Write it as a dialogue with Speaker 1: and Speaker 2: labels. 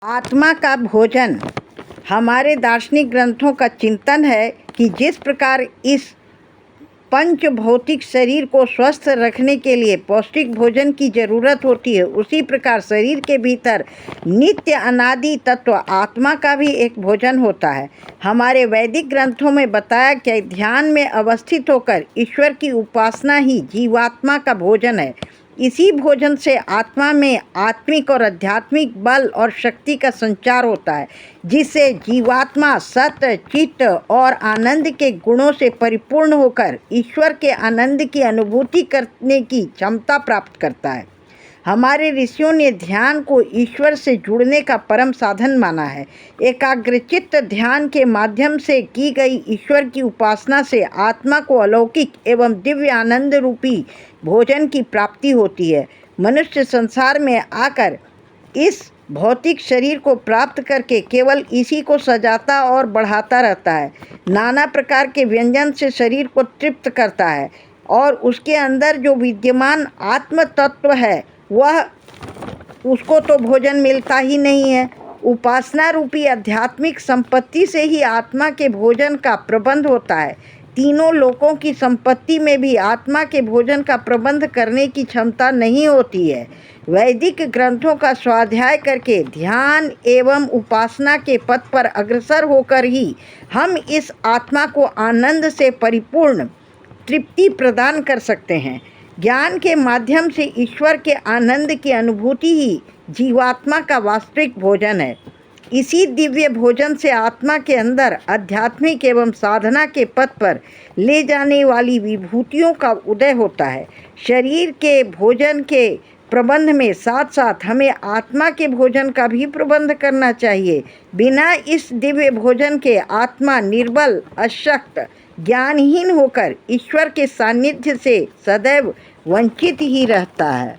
Speaker 1: आत्मा का भोजन। हमारे दार्शनिक ग्रंथों का चिंतन है कि जिस प्रकार इस पंच भौतिक शरीर को स्वस्थ रखने के लिए पौष्टिक भोजन की जरूरत होती है, उसी प्रकार शरीर के भीतर नित्य अनादि तत्व आत्मा का भी एक भोजन होता है। हमारे वैदिक ग्रंथों में बताया कि ध्यान में अवस्थित होकर ईश्वर की उपासना ही जीवात्मा का भोजन है। इसी भोजन से आत्मा में आत्मिक और आध्यात्मिक बल और शक्ति का संचार होता है, जिससे जीवात्मा सत्य, चित्त और आनंद के गुणों से परिपूर्ण होकर ईश्वर के आनंद की अनुभूति करने की क्षमता प्राप्त करता है। हमारे ऋषियों ने ध्यान को ईश्वर से जुड़ने का परम साधन माना है। एकाग्रचित्त ध्यान के माध्यम से की गई ईश्वर की उपासना से आत्मा को अलौकिक एवं दिव्य आनंद रूपी भोजन की प्राप्ति होती है। मनुष्य संसार में आकर इस भौतिक शरीर को प्राप्त करके केवल इसी को सजाता और बढ़ाता रहता है। नाना प्रकार के व्यंजन से शरीर को तृप्त करता है और उसके अंदर जो विद्यमान आत्म तत्व है वह उसको तो भोजन मिलता ही नहीं है। उपासना रूपी आध्यात्मिक संपत्ति से ही आत्मा के भोजन का प्रबंध होता है। तीनों लोकों की संपत्ति में भी आत्मा के भोजन का प्रबंध करने की क्षमता नहीं होती है। वैदिक ग्रंथों का स्वाध्याय करके ध्यान एवं उपासना के पथ पर अग्रसर होकर ही हम इस आत्मा को आनंद से परिपूर्ण तृप्ति प्रदान कर सकते हैं। ज्ञान के माध्यम से ईश्वर के आनंद की अनुभूति ही जीवात्मा का वास्तविक भोजन है। इसी दिव्य भोजन से आत्मा के अंदर आध्यात्मिक एवं साधना के पथ पर ले जाने वाली विभूतियों का उदय होता है। शरीर के भोजन के प्रबंध में साथ साथ हमें आत्मा के भोजन का भी प्रबंध करना चाहिए। बिना इस दिव्य भोजन के आत्मा निर्बल, अशक्त, ज्ञानहीन होकर ईश्वर के सानिध्य से सदैव वंचित ही रहता है।